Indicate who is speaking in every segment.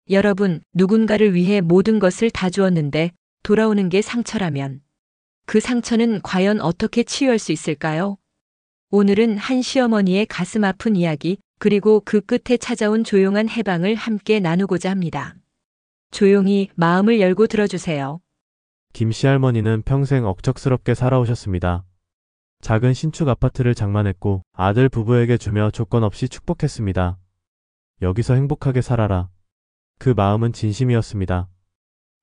Speaker 1: 여러분, 누군가를 위해 모든 것을 다 주었는데 돌아오는 게 상처라면 그 상처는 과연 어떻게 치유할 수 있을까요? 오늘은 한 시어머니의 가슴 아픈 이야기, 그리고 그 끝에 찾아온 조용한 해방을 함께 나누고자 합니다. 조용히 마음을 열고 들어주세요.
Speaker 2: 김 씨 할머니는 평생 억척스럽게 살아오셨습니다. 작은 신축 아파트를 장만했고 아들 부부에게 주며 조건 없이 축복했습니다. 여기서 행복하게 살아라. 그 마음은 진심이었습니다.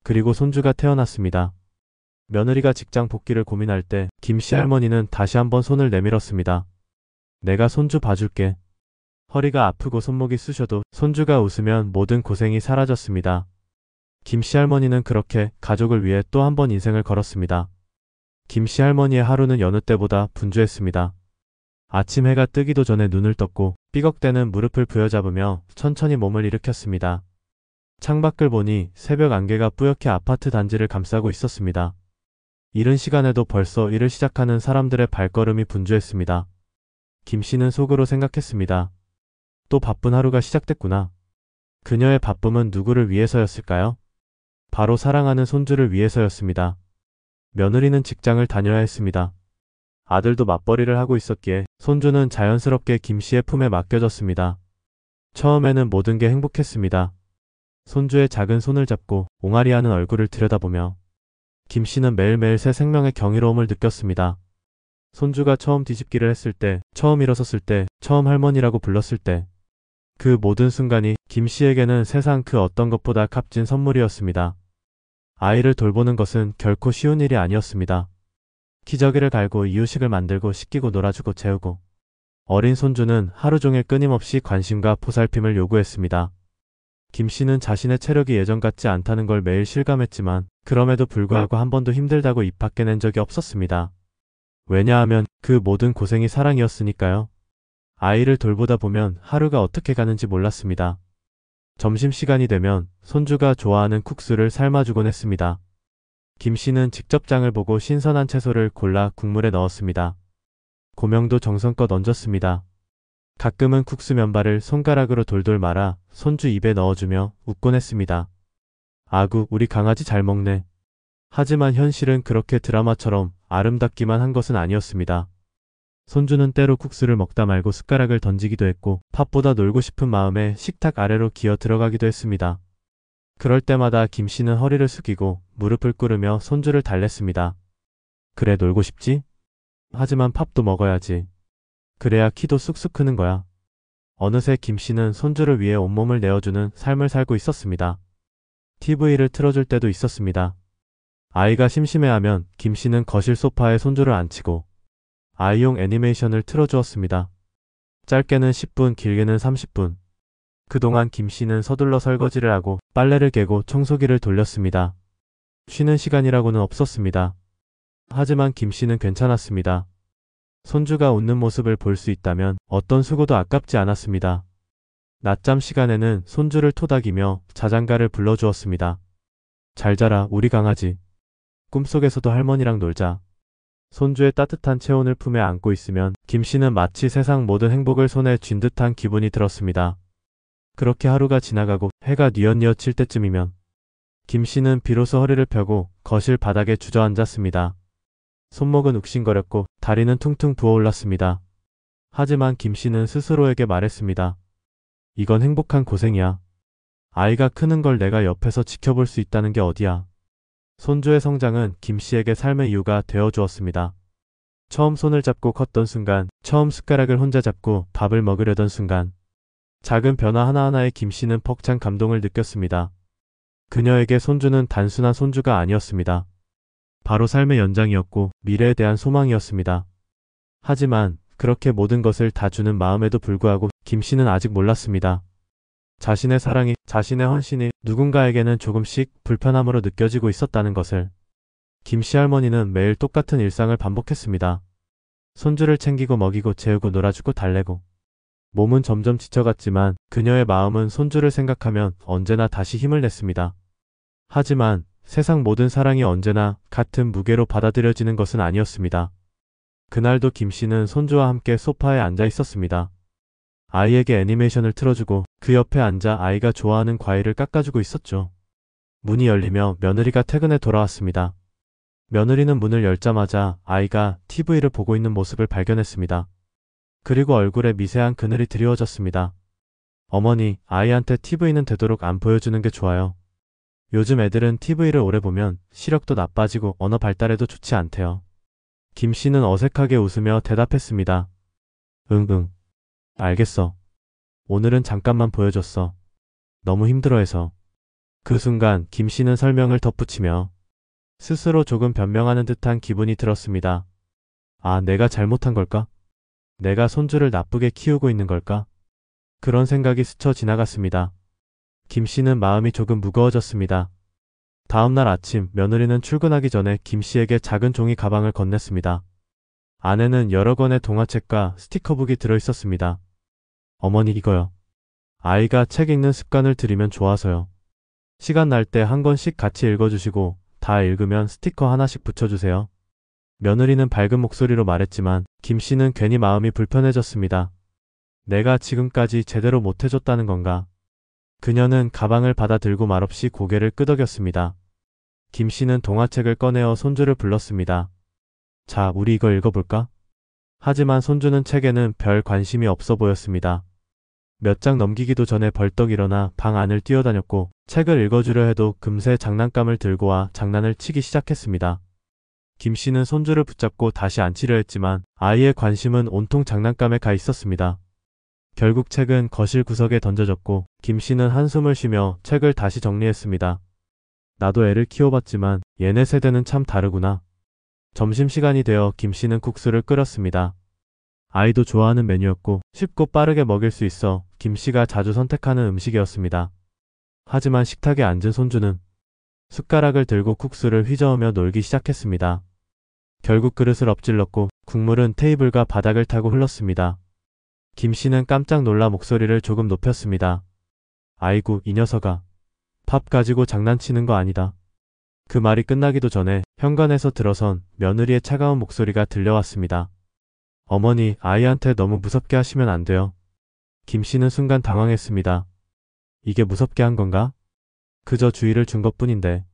Speaker 2: 그리고 손주가 태어났습니다. 며느리가 직장 복귀를 고민할 때 김 씨 할머니는 다시 한번 손을 내밀었습니다. 내가 손주 봐줄게. 허리가 아프고 손목이 쑤셔도 손주가 웃으면 모든 고생이 사라졌습니다. 김 씨 할머니는 그렇게 가족을 위해 또 한 번 인생을 걸었습니다. 김 씨 할머니의 하루는 여느 때보다 분주했습니다. 아침 해가 뜨기도 전에 눈을 떴고 삐걱대는 무릎을 부여잡으며 천천히 몸을 일으켰습니다. 창밖을 보니 새벽 안개가 뿌옇게 아파트 단지를 감싸고 있었습니다. 이른 시간에도 벌써 일을 시작하는 사람들의 발걸음이 분주했습니다. 김 씨는 속으로 생각했습니다. 또 바쁜 하루가 시작됐구나. 그녀의 바쁨은 누구를 위해서였을까요? 바로 사랑하는 손주를 위해서였습니다. 며느리는 직장을 다녀야 했습니다. 아들도 맞벌이를 하고 있었기에 손주는 자연스럽게 김 씨의 품에 맡겨졌습니다. 처음에는 모든 게 행복했습니다. 손주의 작은 손을 잡고 옹알이하는 얼굴을 들여다보며 김 씨는 매일매일 새 생명의 경이로움을 느꼈습니다. 손주가 처음 뒤집기를 했을 때, 처음 일어섰을 때, 처음 할머니라고 불렀을 때, 그 모든 순간이 김 씨에게는 세상 그 어떤 것보다 값진 선물이었습니다. 아이를 돌보는 것은 결코 쉬운 일이 아니었습니다. 기저귀를 갈고 이유식을 만들고 씻기고 놀아주고 재우고, 어린 손주는 하루 종일 끊임없이 관심과 보살핌을 요구했습니다. 김 씨는 자신의 체력이 예전 같지 않다는 걸 매일 실감했지만 그럼에도 불구하고 한 번도 힘들다고 입 밖에 낸 적이 없었습니다. 왜냐하면 그 모든 고생이 사랑이었으니까요. 아이를 돌보다 보면 하루가 어떻게 가는지 몰랐습니다. 점심시간이 되면 손주가 좋아하는 국수를 삶아주곤 했습니다. 김 씨는 직접 장을 보고 신선한 채소를 골라 국물에 넣었습니다. 고명도 정성껏 얹었습니다. 가끔은 국수 면발을 손가락으로 돌돌 말아 손주 입에 넣어주며 웃곤 했습니다. 아구, 우리 강아지 잘 먹네. 하지만 현실은 그렇게 드라마처럼 아름답기만 한 것은 아니었습니다. 손주는 때로 국수를 먹다 말고 숟가락을 던지기도 했고 팥보다 놀고 싶은 마음에 식탁 아래로 기어 들어가기도 했습니다. 그럴 때마다 김 씨는 허리를 숙이고 무릎을 꿇으며 손주를 달랬습니다. 그래, 놀고 싶지? 하지만 밥도 먹어야지. 그래야 키도 쑥쑥 크는 거야. 어느새 김 씨는 손주를 위해 온몸을 내어주는 삶을 살고 있었습니다. TV를 틀어줄 때도 있었습니다. 아이가 심심해하면 김 씨는 거실 소파에 손주를 앉히고 아이용 애니메이션을 틀어주었습니다. 짧게는 10분, 길게는 30분. 그동안 김 씨는 서둘러 설거지를 하고 빨래를 개고 청소기를 돌렸습니다. 쉬는 시간이라고는 없었습니다. 하지만 김 씨는 괜찮았습니다. 손주가 웃는 모습을 볼 수 있다면 어떤 수고도 아깝지 않았습니다. 낮잠 시간에는 손주를 토닥이며 자장가를 불러주었습니다. 잘 자라, 우리 강아지. 꿈속에서도 할머니랑 놀자. 손주의 따뜻한 체온을 품에 안고 있으면 김 씨는 마치 세상 모든 행복을 손에 쥔 듯한 기분이 들었습니다. 그렇게 하루가 지나가고 해가 뉘엿뉘엿 칠 때쯤이면 김 씨는 비로소 허리를 펴고 거실 바닥에 주저앉았습니다. 손목은 욱신거렸고 다리는 퉁퉁 부어올랐습니다. 하지만 김 씨는 스스로에게 말했습니다. 이건 행복한 고생이야. 아이가 크는 걸 내가 옆에서 지켜볼 수 있다는 게 어디야. 손주의 성장은 김 씨에게 삶의 이유가 되어주었습니다. 처음 손을 잡고 컸던 순간, 처음 숟가락을 혼자 잡고 밥을 먹으려던 순간, 작은 변화 하나하나에 김 씨는 벅찬 감동을 느꼈습니다. 그녀에게 손주는 단순한 손주가 아니었습니다. 바로 삶의 연장이었고 미래에 대한 소망이었습니다. 하지만 그렇게 모든 것을 다 주는 마음에도 불구하고 김 씨는 아직 몰랐습니다. 자신의 사랑이, 자신의 헌신이 누군가에게는 조금씩 불편함으로 느껴지고 있었다는 것을. 김 씨 할머니는 매일 똑같은 일상을 반복했습니다. 손주를 챙기고 먹이고 재우고 놀아주고 달래고. 몸은 점점 지쳐갔지만 그녀의 마음은 손주를 생각하면 언제나 다시 힘을 냈습니다. 하지만 세상 모든 사랑이 언제나 같은 무게로 받아들여지는 것은 아니었습니다. 그날도 김 씨는 손주와 함께 소파에 앉아 있었습니다. 아이에게 애니메이션을 틀어주고 그 옆에 앉아 아이가 좋아하는 과일을 깎아주고 있었죠. 문이 열리며 며느리가 퇴근해 돌아왔습니다. 며느리는 문을 열자마자 아이가 TV를 보고 있는 모습을 발견했습니다. 그리고 얼굴에 미세한 그늘이 드리워졌습니다. 어머니, 아이한테 TV는 되도록 안 보여주는 게 좋아요. 요즘 애들은 TV를 오래 보면 시력도 나빠지고 언어 발달에도 좋지 않대요. 김 씨는 어색하게 웃으며 대답했습니다. 응. 알겠어. 오늘은 잠깐만 보여줬어. 너무 힘들어해서. 그 순간 김 씨는 설명을 덧붙이며 스스로 조금 변명하는 듯한 기분이 들었습니다. 아, 내가 잘못한 걸까? 내가 손주를 나쁘게 키우고 있는 걸까? 그런 생각이 스쳐 지나갔습니다. 김 씨는 마음이 조금 무거워졌습니다. 다음날 아침 며느리는 출근하기 전에 김 씨에게 작은 종이 가방을 건넸습니다. 안에는 여러 권의 동화책과 스티커북이 들어있었습니다. 어머니 이거요. 아이가 책 읽는 습관을 들이면 좋아서요. 시간 날 때 한 권씩 같이 읽어주시고 다 읽으면 스티커 하나씩 붙여주세요. 며느리는 밝은 목소리로 말했지만 김 씨는 괜히 마음이 불편해졌습니다. 내가 지금까지 제대로 못해줬다는 건가? 그녀는 가방을 받아 들고 말없이 고개를 끄덕였습니다. 김 씨는 동화책을 꺼내어 손주를 불렀습니다. 자, 우리 이거 읽어볼까? 하지만 손주는 책에는 별 관심이 없어 보였습니다. 몇 장 넘기기도 전에 벌떡 일어나 방 안을 뛰어다녔고 책을 읽어주려 해도 금세 장난감을 들고 와 장난을 치기 시작했습니다. 김 씨는 손주를 붙잡고 다시 앉히려 했지만 아이의 관심은 온통 장난감에 가 있었습니다. 결국 책은 거실 구석에 던져졌고 김 씨는 한숨을 쉬며 책을 다시 정리했습니다. 나도 애를 키워봤지만 얘네 세대는 참 다르구나. 점심시간이 되어 김 씨는 국수를 끓였습니다. 아이도 좋아하는 메뉴였고 쉽고 빠르게 먹일 수 있어 김 씨가 자주 선택하는 음식이었습니다. 하지만 식탁에 앉은 손주는 숟가락을 들고 국수를 휘저으며 놀기 시작했습니다. 결국 그릇을 엎질렀고 국물은 테이블과 바닥을 타고 흘렀습니다. 김 씨는 깜짝 놀라 목소리를 조금 높였습니다. 아이고, 이 녀석아. 밥 가지고 장난치는 거 아니다. 그 말이 끝나기도 전에 현관에서 들어선 며느리의 차가운 목소리가 들려왔습니다. 어머니, 아이한테 너무 무섭게 하시면 안 돼요. 김 씨는 순간 당황했습니다. 이게 무섭게 한 건가? 그저 주의를 준 것뿐인데.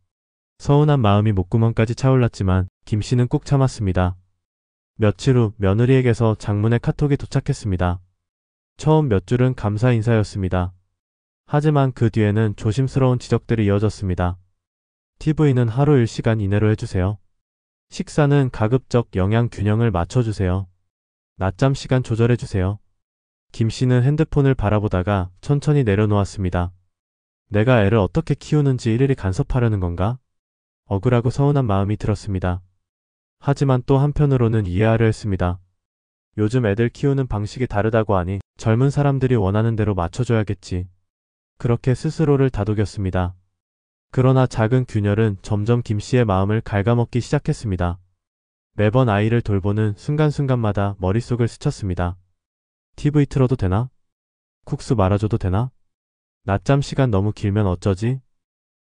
Speaker 2: 서운한 마음이 목구멍까지 차올랐지만 김 씨는 꾹 참았습니다. 며칠 후 며느리에게서 장문의 카톡이 도착했습니다. 처음 몇 줄은 감사 인사였습니다. 하지만 그 뒤에는 조심스러운 지적들이 이어졌습니다. TV는 하루 1시간 이내로 해주세요. 식사는 가급적 영양 균형을 맞춰주세요. 낮잠 시간 조절해주세요. 김 씨는 핸드폰을 바라보다가 천천히 내려놓았습니다. 내가 애를 어떻게 키우는지 일일이 간섭하려는 건가? 억울하고 서운한 마음이 들었습니다. 하지만 또 한편으로는 이해하려 했습니다. 요즘 애들 키우는 방식이 다르다고 하니 젊은 사람들이 원하는 대로 맞춰줘야겠지. 그렇게 스스로를 다독였습니다. 그러나 작은 균열은 점점 김 씨의 마음을 갉아먹기 시작했습니다. 매번 아이를 돌보는 순간순간마다 머릿속을 스쳤습니다. TV 틀어도 되나? 국수 말아줘도 되나? 낮잠 시간 너무 길면 어쩌지?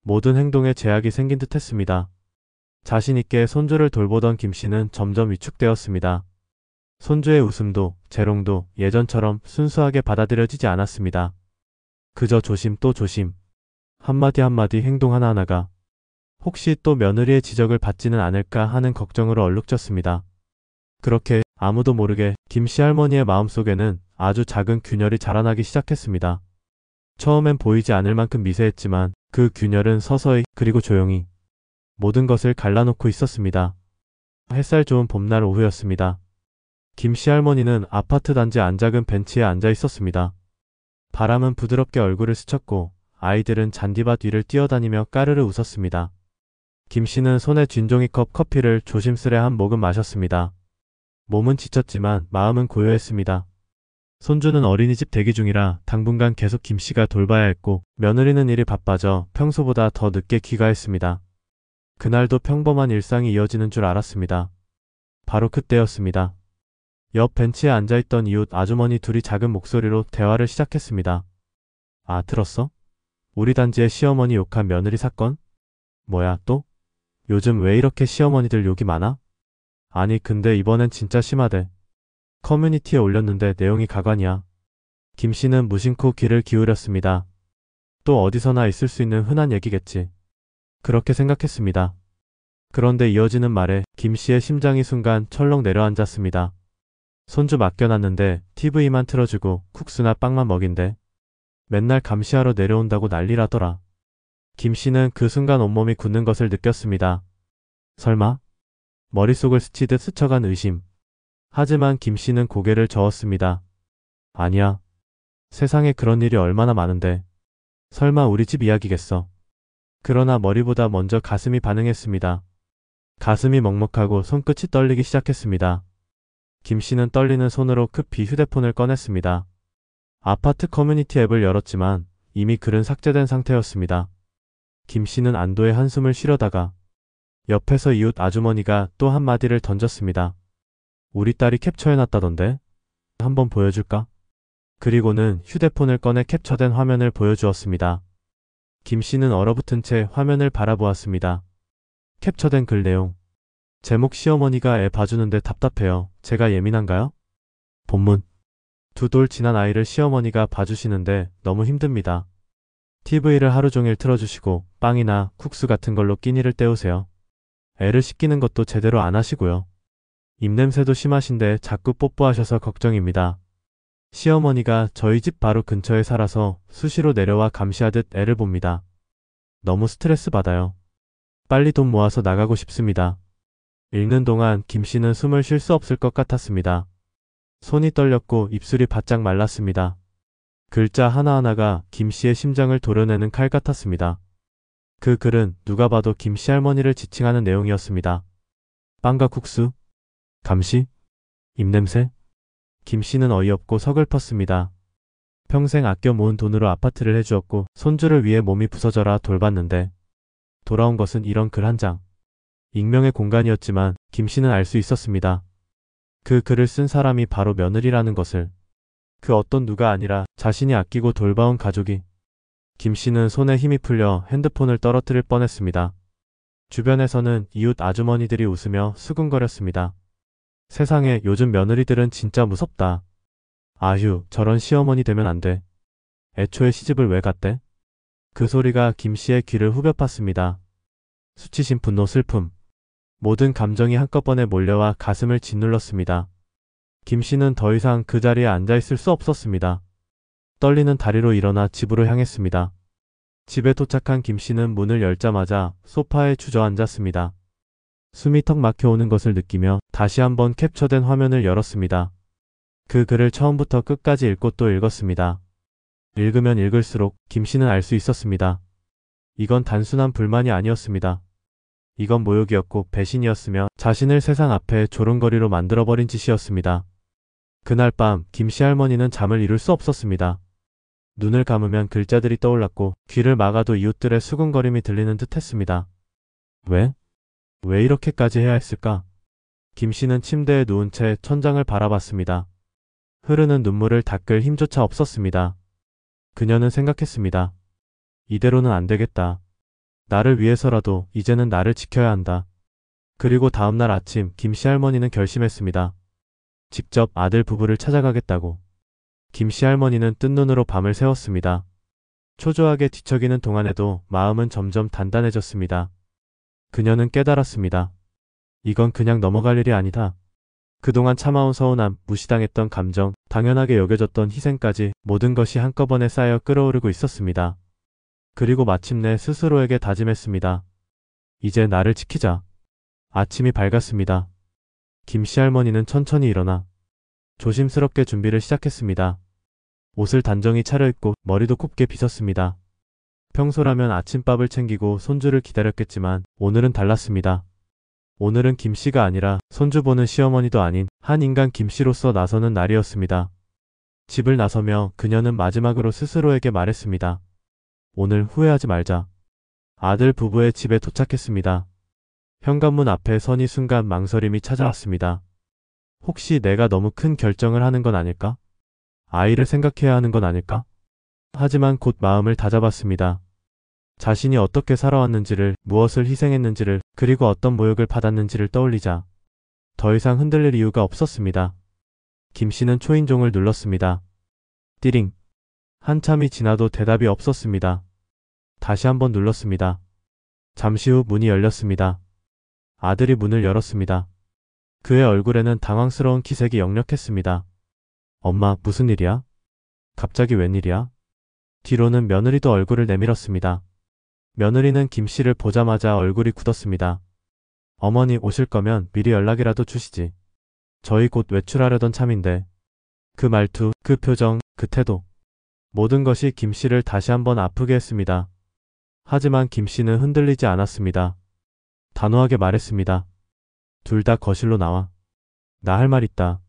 Speaker 2: 모든 행동에 제약이 생긴 듯 했습니다. 자신있게 손주를 돌보던 김 씨는 점점 위축되었습니다. 손주의 웃음도 재롱도 예전처럼 순수하게 받아들여지지 않았습니다. 그저 조심 또 조심. 한마디 한마디 행동 하나하나가 혹시 또 며느리의 지적을 받지는 않을까 하는 걱정으로 얼룩졌습니다. 그렇게 아무도 모르게 김 씨 할머니의 마음속에는 아주 작은 균열이 자라나기 시작했습니다. 처음엔 보이지 않을 만큼 미세했지만 그 균열은 서서히 그리고 조용히 모든 것을 갈라놓고 있었습니다. 햇살 좋은 봄날 오후였습니다. 김 씨 할머니는 아파트 단지 안작은 벤치에 앉아 있었습니다. 바람은 부드럽게 얼굴을 스쳤고 아이들은 잔디밭 위를 뛰어다니며 까르르 웃었습니다. 김 씨는 손에 쥔 종이컵 커피를 조심스레 한 모금 마셨습니다. 몸은 지쳤지만 마음은 고요했습니다. 손주는 어린이집 대기 중이라 당분간 계속 김 씨가 돌봐야 했고 며느리는 일이 바빠져 평소보다 더 늦게 귀가했습니다. 그날도 평범한 일상이 이어지는 줄 알았습니다. 바로 그때였습니다. 옆 벤치에 앉아있던 이웃 아주머니 둘이 작은 목소리로 대화를 시작했습니다. 아, 들었어? 우리 단지에 시어머니 욕한 며느리 사건? 뭐야 또? 요즘 왜 이렇게 시어머니들 욕이 많아? 아니 근데 이번엔 진짜 심하대. 커뮤니티에 올렸는데 내용이 가관이야. 김 씨는 무심코 귀를 기울였습니다. 또 어디서나 있을 수 있는 흔한 얘기겠지. 그렇게 생각했습니다. 그런데 이어지는 말에 김 씨의 심장이 순간 철렁 내려앉았습니다. 손주 맡겨놨는데 TV만 틀어주고 쿡스나 빵만 먹인대. 맨날 감시하러 내려온다고 난리라더라. 김 씨는 그 순간 온몸이 굳는 것을 느꼈습니다. 설마? 머릿속을 스치듯 스쳐간 의심. 하지만 김 씨는 고개를 저었습니다. 아니야. 세상에 그런 일이 얼마나 많은데. 설마 우리 집 이야기겠어. 그러나 머리보다 먼저 가슴이 반응했습니다. 가슴이 먹먹하고 손끝이 떨리기 시작했습니다. 김 씨는 떨리는 손으로 급히 휴대폰을 꺼냈습니다. 아파트 커뮤니티 앱을 열었지만 이미 글은 삭제된 상태였습니다. 김 씨는 안도의 한숨을 쉬려다가 옆에서 이웃 아주머니가 또 한마디를 던졌습니다. 우리 딸이 캡처해놨다던데? 한번 보여줄까? 그리고는 휴대폰을 꺼내 캡처된 화면을 보여주었습니다. 김 씨는 얼어붙은 채 화면을 바라보았습니다. 캡처된 글 내용. 제목 시어머니가 애 봐주는데 답답해요. 제가 예민한가요? 본문. 2돌 지난 아이를 시어머니가 봐주시는데 너무 힘듭니다. TV를 하루 종일 틀어주시고 빵이나 쿡스 같은 걸로 끼니를 때우세요. 애를 씻기는 것도 제대로 안 하시고요. 입냄새도 심하신데 자꾸 뽀뽀하셔서 걱정입니다. 시어머니가 저희 집 바로 근처에 살아서 수시로 내려와 감시하듯 애를 봅니다. 너무 스트레스 받아요. 빨리 돈 모아서 나가고 싶습니다. 읽는 동안 김 씨는 숨을 쉴 수 없을 것 같았습니다. 손이 떨렸고 입술이 바짝 말랐습니다. 글자 하나하나가 김 씨의 심장을 도려내는 칼 같았습니다. 그 글은 누가 봐도 김 씨 할머니를 지칭하는 내용이었습니다. 빵과 국수? 감시? 입냄새? 김 씨는 어이없고 서글펐습니다. 평생 아껴 모은 돈으로 아파트를 해주었고 손주를 위해 몸이 부서져라 돌봤는데 돌아온 것은 이런 글 한 장. 익명의 공간이었지만 김 씨는 알 수 있었습니다. 그 글을 쓴 사람이 바로 며느리라는 것을. 그 어떤 누가 아니라 자신이 아끼고 돌봐온 가족이. 김 씨는 손에 힘이 풀려 핸드폰을 떨어뜨릴 뻔했습니다. 주변에서는 이웃 아주머니들이 웃으며 수근거렸습니다. 세상에 요즘 며느리들은 진짜 무섭다. 아휴, 저런 시어머니 되면 안 돼. 애초에 시집을 왜 갔대? 그 소리가 김 씨의 귀를 후벼 팠습니다. 수치심, 분노, 슬픔. 모든 감정이 한꺼번에 몰려와 가슴을 짓눌렀습니다. 김 씨는 더 이상 그 자리에 앉아있을 수 없었습니다. 떨리는 다리로 일어나 집으로 향했습니다. 집에 도착한 김 씨는 문을 열자마자 소파에 주저앉았습니다. 숨이 턱 막혀오는 것을 느끼며 다시 한번 캡처된 화면을 열었습니다. 그 글을 처음부터 끝까지 읽고 또 읽었습니다. 읽으면 읽을수록 김 씨는 알 수 있었습니다. 이건 단순한 불만이 아니었습니다. 이건 모욕이었고 배신이었으며 자신을 세상 앞에 조롱거리로 만들어버린 짓이었습니다. 그날 밤 김 씨 할머니는 잠을 이룰 수 없었습니다. 눈을 감으면 글자들이 떠올랐고 귀를 막아도 이웃들의 수군거림이 들리는 듯 했습니다. 왜 이렇게까지 해야 했을까? 김 씨는 침대에 누운 채 천장을 바라봤습니다. 흐르는 눈물을 닦을 힘조차 없었습니다. 그녀는 생각했습니다. 이대로는 안 되겠다. 나를 위해서라도 이제는 나를 지켜야 한다. 그리고 다음날 아침 김 씨 할머니는 결심했습니다. 직접 아들 부부를 찾아가겠다고. 김 씨 할머니는 뜬 눈으로 밤을 새웠습니다. 초조하게 뒤척이는 동안에도 마음은 점점 단단해졌습니다. 그녀는 깨달았습니다. 이건 그냥 넘어갈 일이 아니다. 그동안 참아온 서운함, 무시당했던 감정, 당연하게 여겨졌던 희생까지 모든 것이 한꺼번에 쌓여 끓어오르고 있었습니다. 그리고 마침내 스스로에게 다짐했습니다. 이제 나를 지키자. 아침이 밝았습니다. 김 씨 할머니는 천천히 일어나 조심스럽게 준비를 시작했습니다. 옷을 단정히 차려입고 머리도 곱게 빗었습니다. 평소라면 아침밥을 챙기고 손주를 기다렸겠지만 오늘은 달랐습니다. 오늘은 김 씨가 아니라 손주 보는 시어머니도 아닌 한 인간 김 씨로서 나서는 날이었습니다. 집을 나서며 그녀는 마지막으로 스스로에게 말했습니다. 오늘 후회하지 말자. 아들 부부의 집에 도착했습니다. 현관문 앞에 서니 순간 망설임이 찾아왔습니다. 혹시 내가 너무 큰 결정을 하는 건 아닐까? 아이를 생각해야 하는 건 아닐까? 하지만 곧 마음을 다잡았습니다. 자신이 어떻게 살아왔는지를, 무엇을 희생했는지를, 그리고 어떤 모욕을 받았는지를 떠올리자 더 이상 흔들릴 이유가 없었습니다. 김 씨는 초인종을 눌렀습니다. 띠링. 한참이 지나도 대답이 없었습니다. 다시 한번 눌렀습니다. 잠시 후 문이 열렸습니다. 아들이 문을 열었습니다. 그의 얼굴에는 당황스러운 기색이 역력했습니다. 엄마, 무슨 일이야? 갑자기 웬일이야? 뒤로는 며느리도 얼굴을 내밀었습니다. 며느리는 김 씨를 보자마자 얼굴이 굳었습니다. 어머니 오실 거면 미리 연락이라도 주시지. 저희 곧 외출하려던 참인데. 그 말투, 그 표정, 그 태도. 모든 것이 김 씨를 다시 한번 아프게 했습니다. 하지만 김 씨는 흔들리지 않았습니다. 단호하게 말했습니다. 둘 다 거실로 나와. 나 할 말 있다.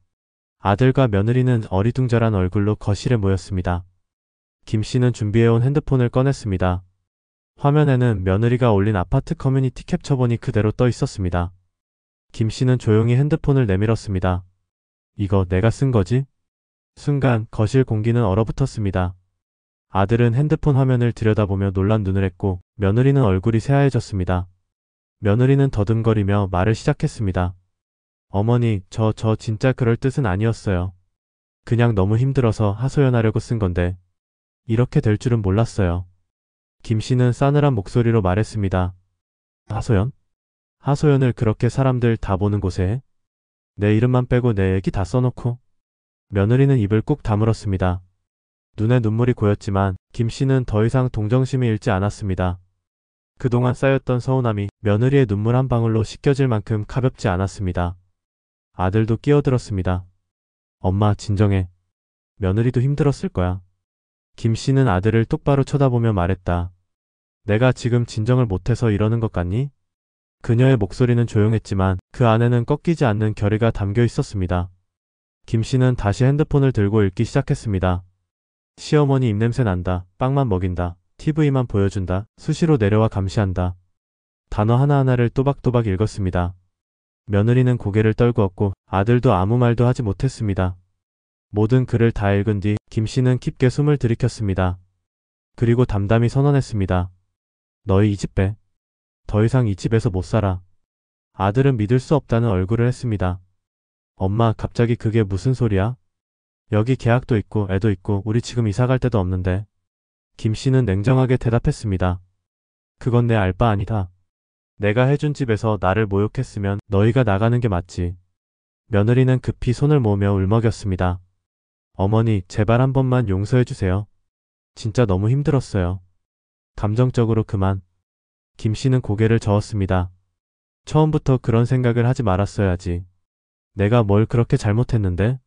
Speaker 2: 아들과 며느리는 어리둥절한 얼굴로 거실에 모였습니다. 김 씨는 준비해온 핸드폰을 꺼냈습니다. 화면에는 며느리가 올린 아파트 커뮤니티 캡처본이 그대로 떠 있었습니다. 김 씨는 조용히 핸드폰을 내밀었습니다. 이거 내가 쓴 거지? 순간 거실 공기는 얼어붙었습니다. 아들은 핸드폰 화면을 들여다보며 놀란 눈을 했고 며느리는 얼굴이 새하얘졌습니다. 며느리는 더듬거리며 말을 시작했습니다. 어머니, 저 진짜 그럴 뜻은 아니었어요. 그냥 너무 힘들어서 하소연하려고 쓴 건데 이렇게 될 줄은 몰랐어요. 김 씨는 싸늘한 목소리로 말했습니다. 하소연? 하소연을 그렇게 사람들 다 보는 곳에 해? 내 이름만 빼고 내 얘기 다 써놓고? 며느리는 입을 꾹 다물었습니다. 눈에 눈물이 고였지만 김 씨는 더 이상 동정심이 잃지 않았습니다. 그동안 쌓였던 서운함이 며느리의 눈물 한 방울로 씻겨질 만큼 가볍지 않았습니다. 아들도 끼어들었습니다. 엄마, 진정해. 며느리도 힘들었을 거야. 김 씨는 아들을 똑바로 쳐다보며 말했다. 내가 지금 진정을 못해서 이러는 것 같니? 그녀의 목소리는 조용했지만 그 안에는 꺾이지 않는 결의가 담겨 있었습니다. 김 씨는 다시 핸드폰을 들고 읽기 시작했습니다. 시어머니 입냄새 난다. 빵만 먹인다. TV만 보여준다. 수시로 내려와 감시한다. 단어 하나하나를 또박또박 읽었습니다. 며느리는 고개를 떨구었고 아들도 아무 말도 하지 못했습니다. 모든 글을 다 읽은 뒤 김 씨는 깊게 숨을 들이켰습니다. 그리고 담담히 선언했습니다. 너희 이 집 빼. 더 이상 이 집에서 못 살아. 아들은 믿을 수 없다는 얼굴을 했습니다. 엄마, 갑자기 그게 무슨 소리야? 여기 계약도 있고 애도 있고 우리 지금 이사 갈 데도 없는데. 김 씨는 냉정하게 대답했습니다. 그건 내 알 바 아니다. 내가 해준 집에서 나를 모욕했으면 너희가 나가는 게 맞지. 며느리는 급히 손을 모으며 울먹였습니다. 어머니, 제발 한 번만 용서해 주세요. 진짜 너무 힘들었어요. 감정적으로 그만. 김 씨는 고개를 저었습니다. 처음부터 그런 생각을 하지 말았어야지. 내가 뭘 그렇게 잘못했는데?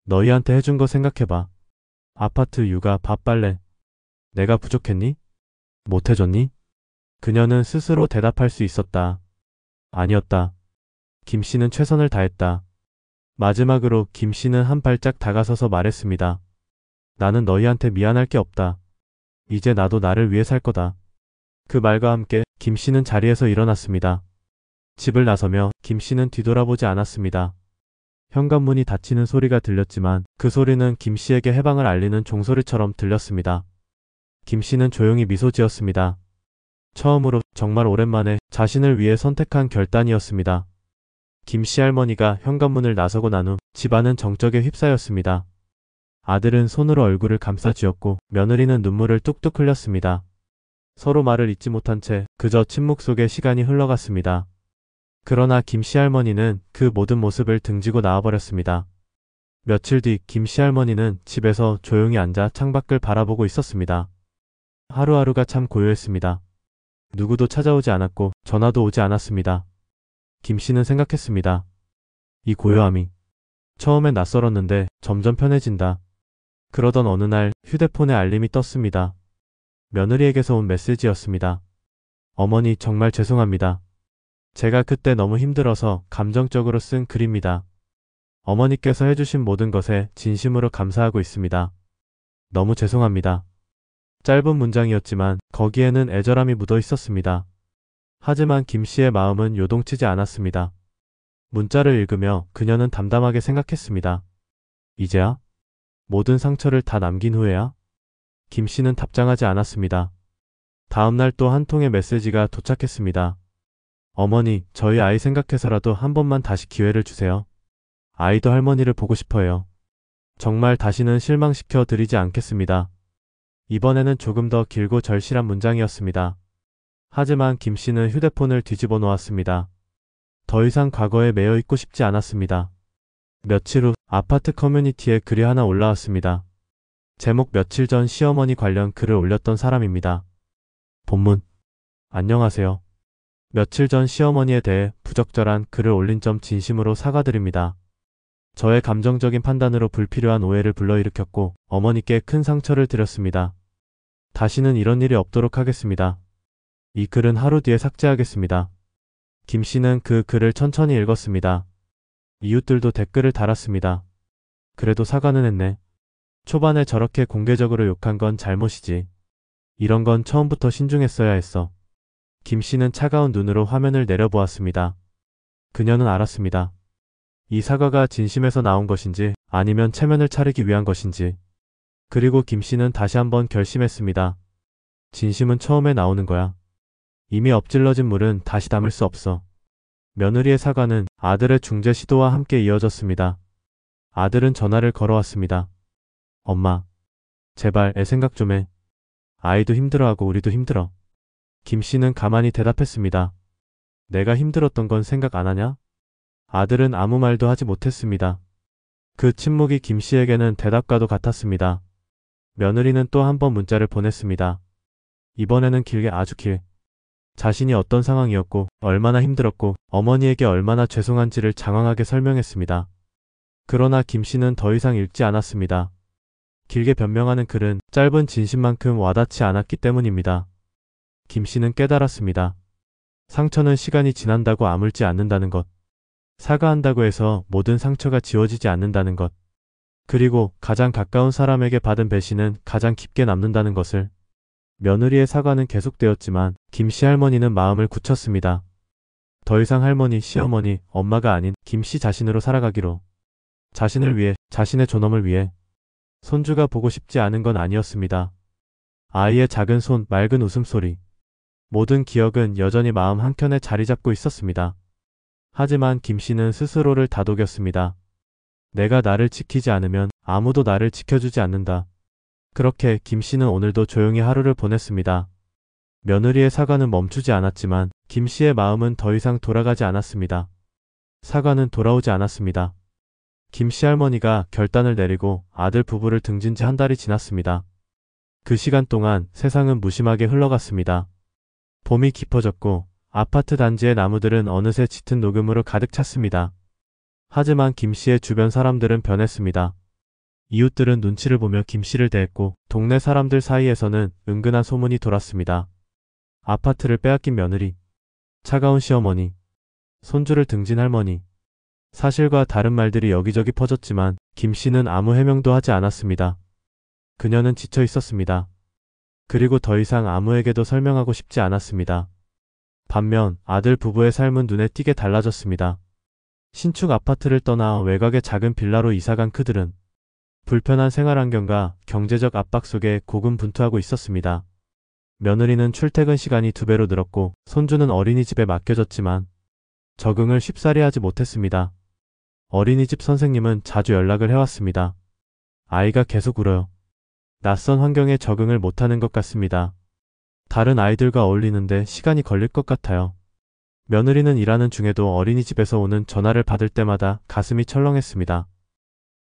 Speaker 2: 너희한테 해준 거 생각해봐. 아파트, 육아, 밥, 빨래. 내가 부족했니? 못해줬니? 그녀는 스스로 대답할 수 있었다. 아니었다. 김 씨는 최선을 다했다. 마지막으로 김 씨는 한 발짝 다가서서 말했습니다. 나는 너희한테 미안할 게 없다. 이제 나도 나를 위해 살 거다. 그 말과 함께 김 씨는 자리에서 일어났습니다. 집을 나서며 김 씨는 뒤돌아보지 않았습니다. 현관문이 닫히는 소리가 들렸지만 그 소리는 김 씨에게 해방을 알리는 종소리처럼 들렸습니다. 김 씨는 조용히 미소 지었습니다. 처음으로 정말 오랜만에 자신을 위해 선택한 결단이었습니다. 김 씨 할머니가 현관문을 나서고 난 후 집안은 정적에 휩싸였습니다. 아들은 손으로 얼굴을 감싸 쥐었고 며느리는 눈물을 뚝뚝 흘렸습니다. 서로 말을 잇지 못한 채 그저 침묵 속에 시간이 흘러갔습니다. 그러나 김 씨 할머니는 그 모든 모습을 등지고 나와버렸습니다. 며칠 뒤 김 씨 할머니는 집에서 조용히 앉아 창밖을 바라보고 있었습니다. 하루하루가 참 고요했습니다. 누구도 찾아오지 않았고 전화도 오지 않았습니다. 김 씨는 생각했습니다. 이 고요함이 처음엔 낯설었는데 점점 편해진다. 그러던 어느 날 휴대폰에 알림이 떴습니다. 며느리에게서 온 메시지였습니다. 어머니, 정말 죄송합니다. 제가 그때 너무 힘들어서 감정적으로 쓴 글입니다. 어머니께서 해주신 모든 것에 진심으로 감사하고 있습니다. 너무 죄송합니다. 짧은 문장이었지만 거기에는 애절함이 묻어 있었습니다. 하지만 김 씨의 마음은 요동치지 않았습니다. 문자를 읽으며 그녀는 담담하게 생각했습니다. 이제야? 모든 상처를 다 남긴 후에야? 김 씨는 답장하지 않았습니다. 다음 날 또 한 통의 메시지가 도착했습니다. 어머니, 저희 아이 생각해서라도 한 번만 다시 기회를 주세요. 아이도 할머니를 보고 싶어요. 정말 다시는 실망시켜 드리지 않겠습니다. 이번에는 조금 더 길고 절실한 문장이었습니다. 하지만 김 씨는 휴대폰을 뒤집어 놓았습니다. 더 이상 과거에 매여 있고 싶지 않았습니다. 며칠 후 아파트 커뮤니티에 글이 하나 올라왔습니다. 제목 며칠 전 시어머니 관련 글을 올렸던 사람입니다. 본문. 안녕하세요. 며칠 전 시어머니에 대해 부적절한 글을 올린 점 진심으로 사과드립니다. 저의 감정적인 판단으로 불필요한 오해를 불러일으켰고 어머니께 큰 상처를 드렸습니다. 다시는 이런 일이 없도록 하겠습니다. 이 글은 하루 뒤에 삭제하겠습니다. 김 씨는 그 글을 천천히 읽었습니다. 이웃들도 댓글을 달았습니다. 그래도 사과는 했네. 초반에 저렇게 공개적으로 욕한 건 잘못이지. 이런 건 처음부터 신중했어야 했어. 김 씨는 차가운 눈으로 화면을 내려보았습니다. 그녀는 알았습니다. 이 사과가 진심에서 나온 것인지 아니면 체면을 차리기 위한 것인지. 그리고 김 씨는 다시 한번 결심했습니다. 진심은 처음에 나오는 거야. 이미 엎질러진 물은 다시 담을 수 없어. 며느리의 사과는 아들의 중재 시도와 함께 이어졌습니다. 아들은 전화를 걸어왔습니다. 엄마, 제발 애 생각 좀 해. 아이도 힘들어하고 우리도 힘들어. 김 씨는 가만히 대답했습니다. 내가 힘들었던 건 생각 안 하냐? 아들은 아무 말도 하지 못했습니다. 그 침묵이 김 씨에게는 대답과도 같았습니다. 며느리는 또 한 번 문자를 보냈습니다. 이번에는 길게 아주 길. 자신이 어떤 상황이었고 얼마나 힘들었고 어머니에게 얼마나 죄송한지를 장황하게 설명했습니다. 그러나 김 씨는 더 이상 읽지 않았습니다. 길게 변명하는 글은 짧은 진심만큼 와닿지 않았기 때문입니다. 김 씨는 깨달았습니다. 상처는 시간이 지난다고 아물지 않는다는 것. 사과한다고 해서 모든 상처가 지워지지 않는다는 것. 그리고 가장 가까운 사람에게 받은 배신은 가장 깊게 남는다는 것을. 며느리의 사과는 계속되었지만 김 씨 할머니는 마음을 굳혔습니다. 더 이상 할머니, 시어머니, 엄마가 아닌 김 씨 자신으로 살아가기로. 자신을 위해, 자신의 존엄을 위해. 손주가 보고 싶지 않은 건 아니었습니다. 아이의 작은 손, 맑은 웃음소리. 모든 기억은 여전히 마음 한켠에 자리 잡고 있었습니다. 하지만 김 씨는 스스로를 다독였습니다. 내가 나를 지키지 않으면 아무도 나를 지켜주지 않는다. 그렇게 김 씨는 오늘도 조용히 하루를 보냈습니다. 며느리의 사과는 멈추지 않았지만 김 씨의 마음은 더 이상 돌아가지 않았습니다. 사과는 돌아오지 않았습니다. 김 씨 할머니가 결단을 내리고 아들 부부를 등진 지 한 달이 지났습니다. 그 시간 동안 세상은 무심하게 흘러갔습니다. 봄이 깊어졌고 아파트 단지의 나무들은 어느새 짙은 녹음으로 가득 찼습니다. 하지만 김 씨의 주변 사람들은 변했습니다. 이웃들은 눈치를 보며 김 씨를 대했고 동네 사람들 사이에서는 은근한 소문이 돌았습니다. 아파트를 빼앗긴 며느리, 차가운 시어머니, 손주를 등진 할머니. 사실과 다른 말들이 여기저기 퍼졌지만 김 씨는 아무 해명도 하지 않았습니다. 그녀는 지쳐 있었습니다. 그리고 더 이상 아무에게도 설명하고 싶지 않았습니다. 반면 아들 부부의 삶은 눈에 띄게 달라졌습니다. 신축 아파트를 떠나 외곽의 작은 빌라로 이사간 그들은 불편한 생활 환경과 경제적 압박 속에 고군분투하고 있었습니다. 며느리는 출퇴근 시간이 2배로 늘었고 손주는 어린이집에 맡겨졌지만 적응을 쉽사리 하지 못했습니다. 어린이집 선생님은 자주 연락을 해왔습니다. 아이가 계속 울어요. 낯선 환경에 적응을 못하는 것 같습니다. 다른 아이들과 어울리는데 시간이 걸릴 것 같아요. 며느리는 일하는 중에도 어린이집에서 오는 전화를 받을 때마다 가슴이 철렁했습니다.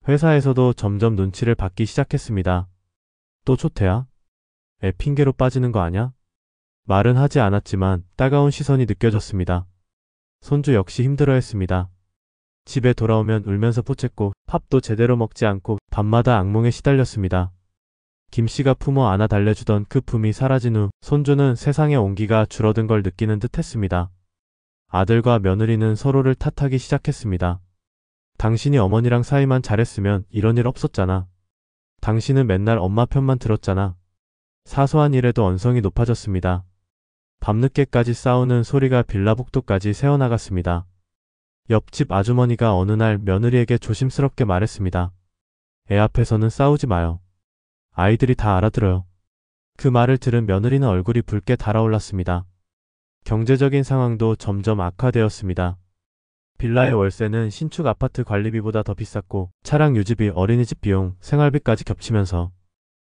Speaker 2: 회사에서도 점점 눈치를 받기 시작했습니다. 또 조퇴야? 애 핑계로 빠지는 거 아냐? 말은 하지 않았지만 따가운 시선이 느껴졌습니다. 손주 역시 힘들어했습니다. 집에 돌아오면 울면서 포쨌고 밥도 제대로 먹지 않고 밤마다 악몽에 시달렸습니다. 김 씨가 품어 안아 달래주던 그 품이 사라진 후 손주는 세상의 온기가 줄어든 걸 느끼는 듯 했습니다. 아들과 며느리는 서로를 탓하기 시작했습니다. 당신이 어머니랑 사이만 잘했으면 이런 일 없었잖아. 당신은 맨날 엄마 편만 들었잖아. 사소한 일에도 언성이 높아졌습니다. 밤늦게까지 싸우는 소리가 빌라복도까지 새어나갔습니다. 옆집 아주머니가 어느 날 며느리에게 조심스럽게 말했습니다. 애 앞에서는 싸우지 마요. 아이들이 다 알아들어요. 그 말을 들은 며느리는 얼굴이 붉게 달아올랐습니다. 경제적인 상황도 점점 악화되었습니다. 빌라의 월세는 신축 아파트 관리비보다 더 비쌌고 차량 유지비, 어린이집 비용, 생활비까지 겹치면서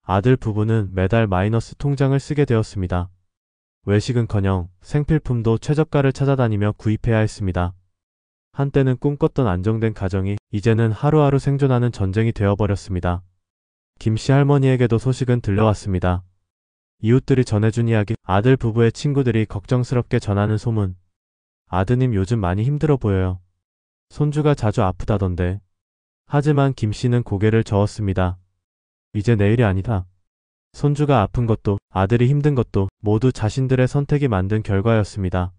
Speaker 2: 아들 부부는 매달 마이너스 통장을 쓰게 되었습니다. 외식은커녕 생필품도 최저가를 찾아다니며 구입해야 했습니다. 한때는 꿈꿨던 안정된 가정이 이제는 하루하루 생존하는 전쟁이 되어버렸습니다. 김씨 할머니에게도 소식은 들려왔습니다. 이웃들이 전해준 이야기, 아들 부부의 친구들이 걱정스럽게 전하는 소문. 아드님 요즘 많이 힘들어 보여요. 손주가 자주 아프다던데. 하지만 김씨는 고개를 저었습니다. 이제 내일이 아니다. 손주가 아픈 것도 아들이 힘든 것도 모두 자신들의 선택이 만든 결과였습니다.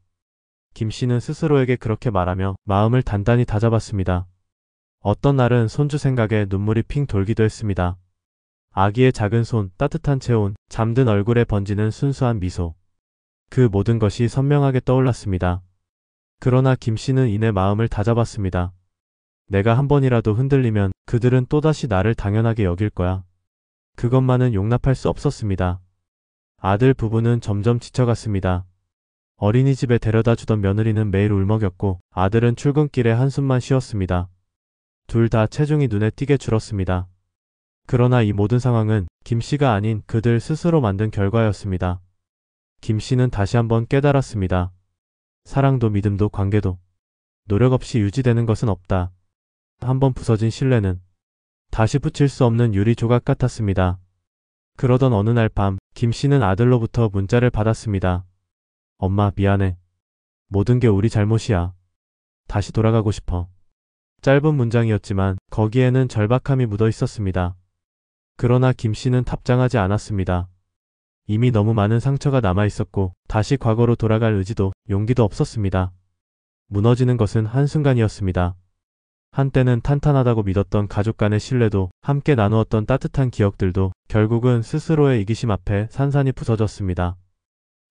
Speaker 2: 김씨는 스스로에게 그렇게 말하며 마음을 단단히 다잡았습니다. 어떤 날은 손주 생각에 눈물이 핑 돌기도 했습니다. 아기의 작은 손, 따뜻한 체온, 잠든 얼굴에 번지는 순수한 미소. 그 모든 것이 선명하게 떠올랐습니다. 그러나 김씨는 이내 마음을 다잡았습니다. 내가 한 번이라도 흔들리면 그들은 또다시 나를 당연하게 여길 거야. 그것만은 용납할 수 없었습니다. 아들 부부는 점점 지쳐갔습니다. 어린이집에 데려다 주던 며느리는 매일 울먹였고 아들은 출근길에 한숨만 쉬었습니다. 둘 다 체중이 눈에 띄게 줄었습니다. 그러나 이 모든 상황은 김씨가 아닌 그들 스스로 만든 결과였습니다. 김씨는 다시 한번 깨달았습니다. 사랑도 믿음도 관계도 노력 없이 유지되는 것은 없다. 한번 부서진 신뢰는 다시 붙일 수 없는 유리 조각 같았습니다. 그러던 어느 날 밤, 김씨는 아들로부터 문자를 받았습니다. 엄마, 미안해. 모든 게 우리 잘못이야. 다시 돌아가고 싶어. 짧은 문장이었지만 거기에는 절박함이 묻어 있었습니다. 그러나 김씨는 답장하지 않았습니다. 이미 너무 많은 상처가 남아 있었고 다시 과거로 돌아갈 의지도 용기도 없었습니다. 무너지는 것은 한순간이었습니다. 한때는 탄탄하다고 믿었던 가족 간의 신뢰도, 함께 나누었던 따뜻한 기억들도 결국은 스스로의 이기심 앞에 산산이 부서졌습니다.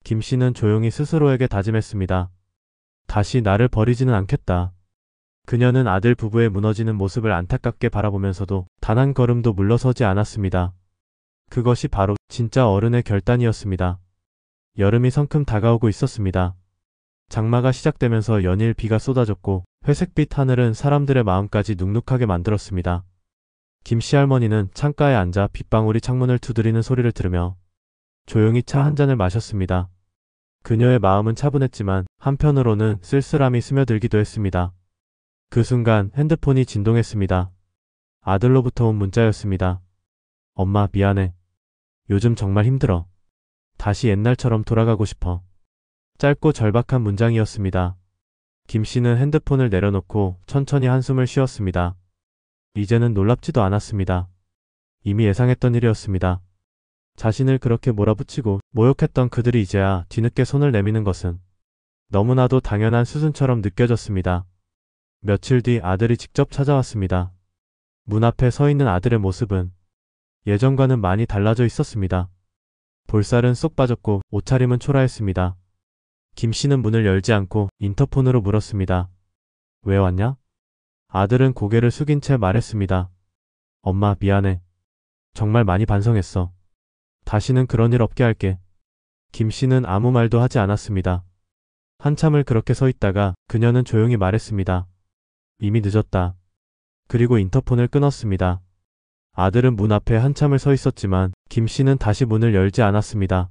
Speaker 2: 김씨는 조용히 스스로에게 다짐했습니다. 다시 나를 버리지는 않겠다. 그녀는 아들 부부의 무너지는 모습을 안타깝게 바라보면서도 단 한 걸음도 물러서지 않았습니다. 그것이 바로 진짜 어른의 결단이었습니다. 여름이 성큼 다가오고 있었습니다. 장마가 시작되면서 연일 비가 쏟아졌고 회색빛 하늘은 사람들의 마음까지 눅눅하게 만들었습니다. 김씨 할머니는 창가에 앉아 빗방울이 창문을 두드리는 소리를 들으며 조용히 차 한 잔을 마셨습니다. 그녀의 마음은 차분했지만 한편으로는 쓸쓸함이 스며들기도 했습니다. 그 순간 핸드폰이 진동했습니다. 아들로부터 온 문자였습니다. 엄마, 미안해. 요즘 정말 힘들어. 다시 옛날처럼 돌아가고 싶어. 짧고 절박한 문장이었습니다. 김씨는 핸드폰을 내려놓고 천천히 한숨을 쉬었습니다. 이제는 놀랍지도 않았습니다. 이미 예상했던 일이었습니다. 자신을 그렇게 몰아붙이고 모욕했던 그들이 이제야 뒤늦게 손을 내미는 것은 너무나도 당연한 수순처럼 느껴졌습니다. 며칠 뒤 아들이 직접 찾아왔습니다. 문 앞에 서 있는 아들의 모습은 예전과는 많이 달라져 있었습니다. 볼살은 쏙 빠졌고 옷차림은 초라했습니다. 김씨는 문을 열지 않고 인터폰으로 물었습니다. 왜 왔냐? 아들은 고개를 숙인 채 말했습니다. 엄마, 미안해. 정말 많이 반성했어. 다시는 그런 일 없게 할게. 김씨는 아무 말도 하지 않았습니다. 한참을 그렇게 서 있다가 그녀는 조용히 말했습니다. 이미 늦었다. 그리고 인터폰을 끊었습니다. 아들은 문 앞에 한참을 서 있었지만 김씨는 다시 문을 열지 않았습니다.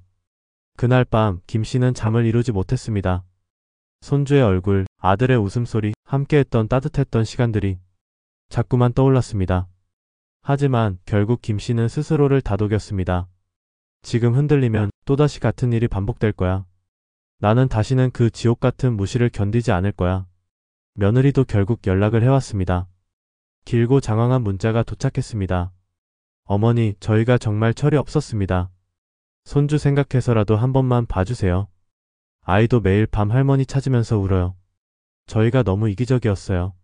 Speaker 2: 그날 밤 김씨는 잠을 이루지 못했습니다. 손주의 얼굴, 아들의 웃음소리, 함께했던 따뜻했던 시간들이 자꾸만 떠올랐습니다. 하지만 결국 김씨는 스스로를 다독였습니다. 지금 흔들리면 또다시 같은 일이 반복될 거야. 나는 다시는 그 지옥 같은 무시를 견디지 않을 거야. 며느리도 결국 연락을 해왔습니다. 길고 장황한 문자가 도착했습니다. 어머니, 저희가 정말 철이 없었습니다. 손주 생각해서라도 한 번만 봐주세요. 아이도 매일 밤 할머니 찾으면서 울어요. 저희가 너무 이기적이었어요.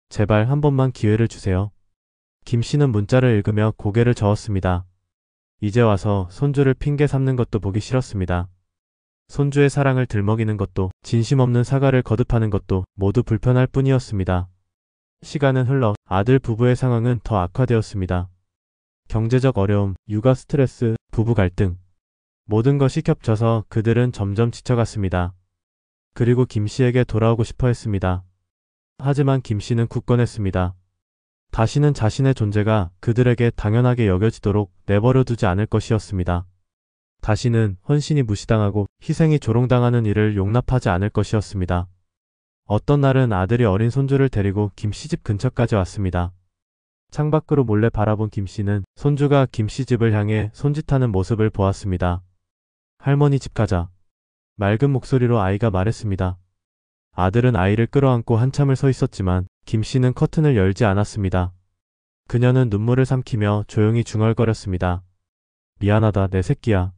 Speaker 2: 제발 한 번만 기회를 주세요. 김씨는 문자를 읽으며 고개를 저었습니다. 이제 와서 손주를 핑계 삼는 것도 보기 싫었습니다. 손주의 사랑을 들먹이는 것도, 진심 없는 사과를 거듭하는 것도 모두 불편할 뿐이었습니다. 시간은 흘러 아들 부부의 상황은 더 악화되었습니다. 경제적 어려움, 육아 스트레스, 부부 갈등, 모든 것이 겹쳐서 그들은 점점 지쳐갔습니다. 그리고 김씨에게 돌아오고 싶어 했습니다. 하지만 김 씨는 굳건했습니다. 다시는 자신의 존재가 그들에게 당연하게 여겨지도록 내버려 두지 않을 것이었습니다. 다시는 헌신이 무시당하고 희생이 조롱당하는 일을 용납하지 않을 것이었습니다. 어떤 날은 아들이 어린 손주를 데리고 김 씨 집 근처까지 왔습니다. 창밖으로 몰래 바라본 김 씨는 손주가 김 씨 집을 향해 손짓하는 모습을 보았습니다. 할머니 집 가자. 맑은 목소리로 아이가 말했습니다. 아들은 아이를 끌어안고 한참을 서 있었지만 김 씨는 커튼을 열지 않았습니다. 그녀는 눈물을 삼키며 조용히 중얼거렸습니다. 미안하다, 내 새끼야.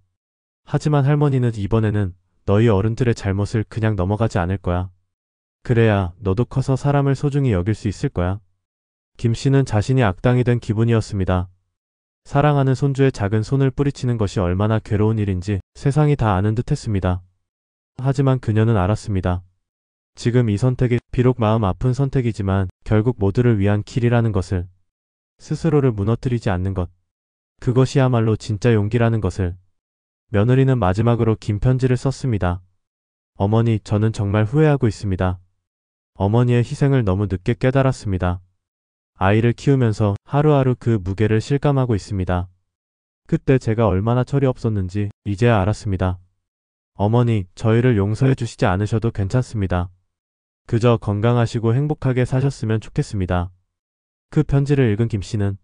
Speaker 2: 하지만 할머니는 이번에는 너희 어른들의 잘못을 그냥 넘어가지 않을 거야. 그래야 너도 커서 사람을 소중히 여길 수 있을 거야. 김 씨는 자신이 악당이 된 기분이었습니다. 사랑하는 손주의 작은 손을 뿌리치는 것이 얼마나 괴로운 일인지 세상이 다 아는 듯 했습니다. 하지만 그녀는 알았습니다. 지금 이 선택이 비록 마음 아픈 선택이지만 결국 모두를 위한 길이라는 것을, 스스로를 무너뜨리지 않는 것, 그것이야말로 진짜 용기라는 것을. 며느리는 마지막으로 긴 편지를 썼습니다. 어머니, 저는 정말 후회하고 있습니다. 어머니의 희생을 너무 늦게 깨달았습니다. 아이를 키우면서 하루하루 그 무게를 실감하고 있습니다. 그때 제가 얼마나 철이 없었는지 이제야 알았습니다. 어머니, 저희를 용서해 주시지 않으셔도 괜찮습니다. 그저 건강하시고 행복하게 사셨으면 좋겠습니다. 그 편지를 읽은 김 씨는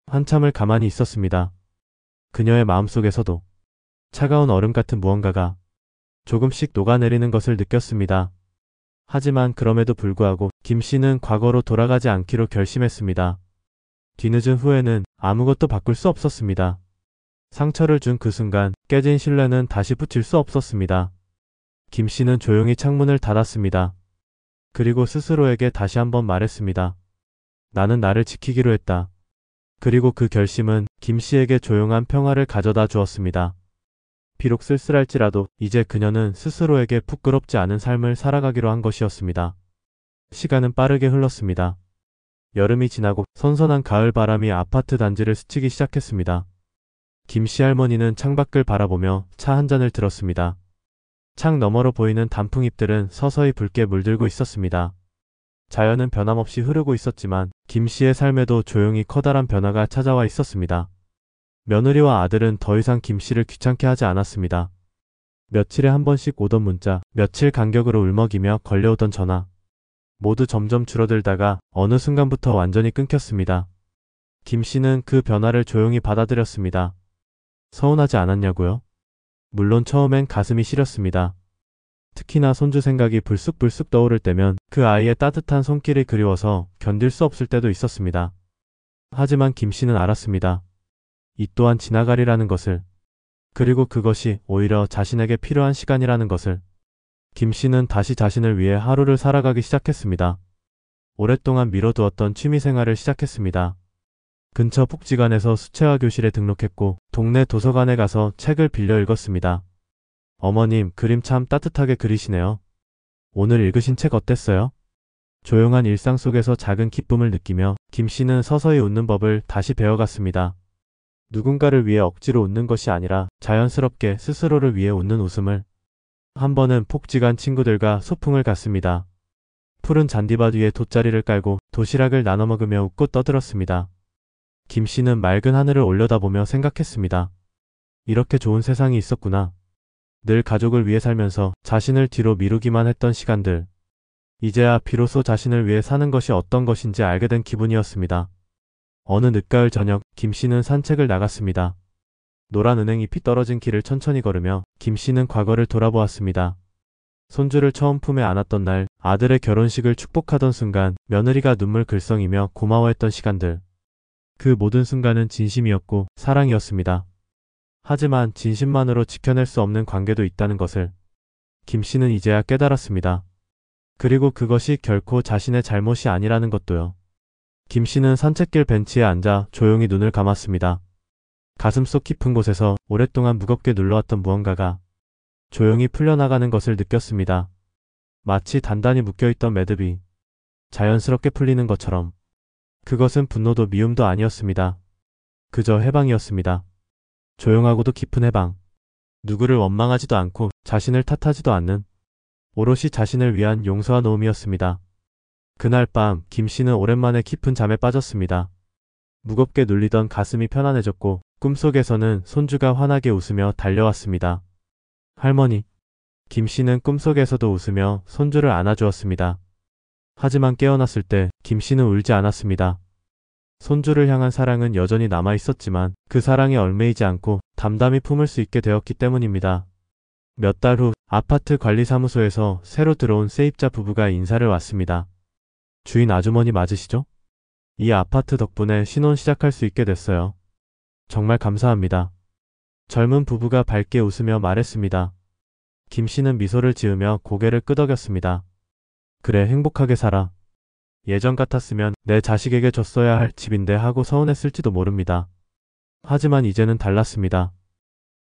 Speaker 2: 한참을 가만히 있었습니다. 그녀의 마음속에서도 차가운 얼음 같은 무언가가 조금씩 녹아내리는 것을 느꼈습니다. 하지만 그럼에도 불구하고 김 씨는 과거로 돌아가지 않기로 결심했습니다. 뒤늦은 후회는 아무것도 바꿀 수 없었습니다. 상처를 준 그 순간 깨진 신뢰는 다시 붙일 수 없었습니다. 김 씨는 조용히 창문을 닫았습니다. 그리고 스스로에게 다시 한번 말했습니다. 나는 나를 지키기로 했다. 그리고 그 결심은 김 씨에게 조용한 평화를 가져다 주었습니다. 비록 쓸쓸할지라도 이제 그녀는 스스로에게 부끄럽지 않은 삶을 살아가기로 한 것이었습니다. 시간은 빠르게 흘렀습니다. 여름이 지나고 선선한 가을 바람이 아파트 단지를 스치기 시작했습니다. 김 씨 할머니는 창밖을 바라보며 차 한 잔을 들었습니다. 창 너머로 보이는 단풍잎들은 서서히 붉게 물들고 있었습니다. 자연은 변함없이 흐르고 있었지만 김 씨의 삶에도 조용히 커다란 변화가 찾아와 있었습니다. 며느리와 아들은 더 이상 김 씨를 귀찮게 하지 않았습니다. 며칠에 한 번씩 오던 문자, 며칠 간격으로 울먹이며 걸려오던 전화. 모두 점점 줄어들다가 어느 순간부터 완전히 끊겼습니다. 김 씨는 그 변화를 조용히 받아들였습니다. 서운하지 않았냐고요? 물론 처음엔 가슴이 시렸습니다. 특히나 손주 생각이 불쑥불쑥 떠오를 때면 그 아이의 따뜻한 손길이 그리워서 견딜 수 없을 때도 있었습니다. 하지만 김 씨는 알았습니다. 이 또한 지나가리라는 것을, 그리고 그것이 오히려 자신에게 필요한 시간이라는 것을. 김 씨는 다시 자신을 위해 하루를 살아가기 시작했습니다. 오랫동안 미뤄두었던 취미생활을 시작했습니다. 근처 복지관에서 수채화 교실에 등록했고 동네 도서관에 가서 책을 빌려 읽었습니다. 어머님, 그림 참 따뜻하게 그리시네요. 오늘 읽으신 책 어땠어요? 조용한 일상 속에서 작은 기쁨을 느끼며 김 씨는 서서히 웃는 법을 다시 배워갔습니다. 누군가를 위해 억지로 웃는 것이 아니라 자연스럽게 스스로를 위해 웃는 웃음을. 한 번은 복지관 친구들과 소풍을 갔습니다. 푸른 잔디밭 위에 돗자리를 깔고 도시락을 나눠 먹으며 웃고 떠들었습니다. 김 씨는 맑은 하늘을 올려다보며 생각했습니다. 이렇게 좋은 세상이 있었구나. 늘 가족을 위해 살면서 자신을 뒤로 미루기만 했던 시간들. 이제야 비로소 자신을 위해 사는 것이 어떤 것인지 알게 된 기분이었습니다. 어느 늦가을 저녁, 김 씨는 산책을 나갔습니다. 노란 은행잎이 떨어진 길을 천천히 걸으며 김 씨는 과거를 돌아보았습니다. 손주를 처음 품에 안았던 날, 아들의 결혼식을 축복하던 순간, 며느리가 눈물 글썽이며 고마워했던 시간들. 그 모든 순간은 진심이었고 사랑이었습니다. 하지만 진심만으로 지켜낼 수 없는 관계도 있다는 것을 김 씨는 이제야 깨달았습니다. 그리고 그것이 결코 자신의 잘못이 아니라는 것도요. 김 씨는 산책길 벤치에 앉아 조용히 눈을 감았습니다. 가슴속 깊은 곳에서 오랫동안 무겁게 눌러왔던 무언가가 조용히 풀려나가는 것을 느꼈습니다. 마치 단단히 묶여있던 매듭이 자연스럽게 풀리는 것처럼. 그것은 분노도 미움도 아니었습니다. 그저 해방이었습니다. 조용하고도 깊은 해방. 누구를 원망하지도 않고 자신을 탓하지도 않는 오롯이 자신을 위한 용서와 노음이었습니다. 그날 밤 김 씨는 오랜만에 깊은 잠에 빠졌습니다. 무겁게 눌리던 가슴이 편안해졌고 꿈속에서는 손주가 환하게 웃으며 달려왔습니다. 할머니. 김 씨는 꿈속에서도 웃으며 손주를 안아주었습니다. 하지만 깨어났을 때 김 씨는 울지 않았습니다. 손주를 향한 사랑은 여전히 남아 있었지만 그 사랑에 얽매이지 않고 담담히 품을 수 있게 되었기 때문입니다. 몇 달 후 아파트 관리사무소에서 새로 들어온 세입자 부부가 인사를 왔습니다. 주인 아주머니 맞으시죠? 이 아파트 덕분에 신혼 시작할 수 있게 됐어요. 정말 감사합니다. 젊은 부부가 밝게 웃으며 말했습니다. 김 씨는 미소를 지으며 고개를 끄덕였습니다. 그래, 행복하게 살아. 예전 같았으면 내 자식에게 줬어야 할 집인데 하고 서운했을지도 모릅니다. 하지만 이제는 달랐습니다.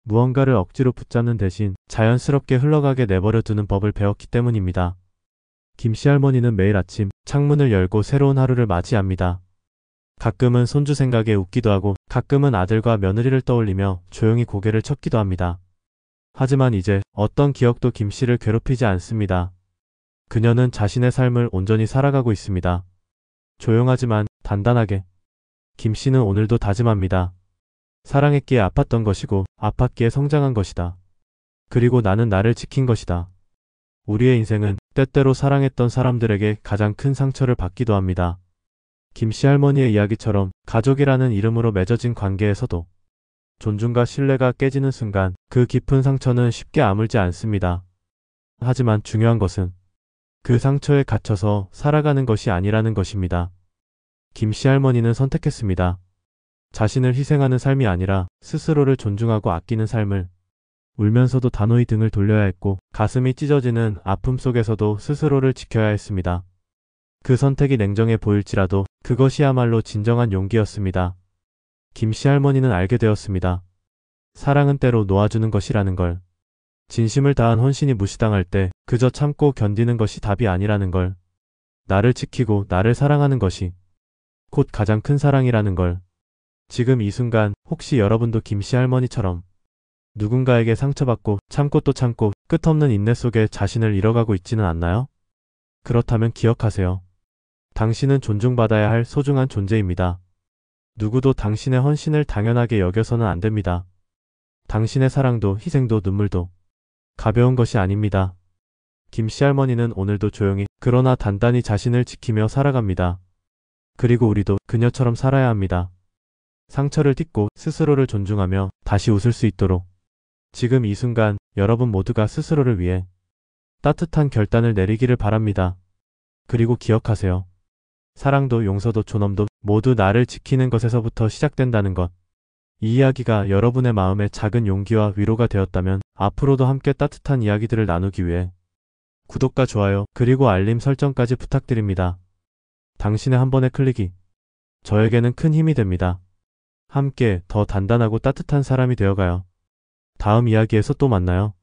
Speaker 2: 무언가를 억지로 붙잡는 대신 자연스럽게 흘러가게 내버려 두는 법을 배웠기 때문입니다. 김씨 할머니는 매일 아침 창문을 열고 새로운 하루를 맞이합니다. 가끔은 손주 생각에 웃기도 하고 가끔은 아들과 며느리를 떠올리며 조용히 고개를 쳤기도 합니다. 하지만 이제 어떤 기억도 김씨를 괴롭히지 않습니다. 그녀는 자신의 삶을 온전히 살아가고 있습니다. 조용하지만 단단하게. 김씨는 오늘도 다짐합니다. 사랑했기에 아팠던 것이고 아팠기에 성장한 것이다. 그리고 나는 나를 지킨 것이다. 우리의 인생은 때때로 사랑했던 사람들에게 가장 큰 상처를 받기도 합니다. 김씨 할머니의 이야기처럼 가족이라는 이름으로 맺어진 관계에서도 존중과 신뢰가 깨지는 순간 그 깊은 상처는 쉽게 아물지 않습니다. 하지만 중요한 것은 그 상처에 갇혀서 살아가는 것이 아니라는 것입니다. 김씨 할머니는 선택했습니다. 자신을 희생하는 삶이 아니라 스스로를 존중하고 아끼는 삶을. 울면서도 단호히 등을 돌려야 했고 가슴이 찢어지는 아픔 속에서도 스스로를 지켜야 했습니다. 그 선택이 냉정해 보일지라도 그것이야말로 진정한 용기였습니다. 김씨 할머니는 알게 되었습니다. 사랑은 때로 놓아주는 것이라는 걸. 진심을 다한 헌신이 무시당할 때 그저 참고 견디는 것이 답이 아니라는 걸. 나를 지키고 나를 사랑하는 것이 곧 가장 큰 사랑이라는 걸. 지금 이 순간 혹시 여러분도 김씨 할머니처럼 누군가에게 상처받고 참고 또 참고 끝없는 인내 속에 자신을 잃어가고 있지는 않나요? 그렇다면 기억하세요. 당신은 존중받아야 할 소중한 존재입니다. 누구도 당신의 헌신을 당연하게 여겨서는 안 됩니다. 당신의 사랑도 희생도 눈물도 가벼운 것이 아닙니다. 김씨 할머니는 오늘도 조용히 그러나 단단히 자신을 지키며 살아갑니다. 그리고 우리도 그녀처럼 살아야 합니다. 상처를 딛고 스스로를 존중하며 다시 웃을 수 있도록. 지금 이 순간 여러분 모두가 스스로를 위해 따뜻한 결단을 내리기를 바랍니다. 그리고 기억하세요. 사랑도 용서도 존엄도 모두 나를 지키는 것에서부터 시작된다는 것. 이 이야기가 여러분의 마음에 작은 용기와 위로가 되었다면 앞으로도 함께 따뜻한 이야기들을 나누기 위해 구독과 좋아요 그리고 알림 설정까지 부탁드립니다. 당신의 한 번의 클릭이 저에게는 큰 힘이 됩니다. 함께 더 단단하고 따뜻한 사람이 되어가요. 다음 이야기에서 또 만나요.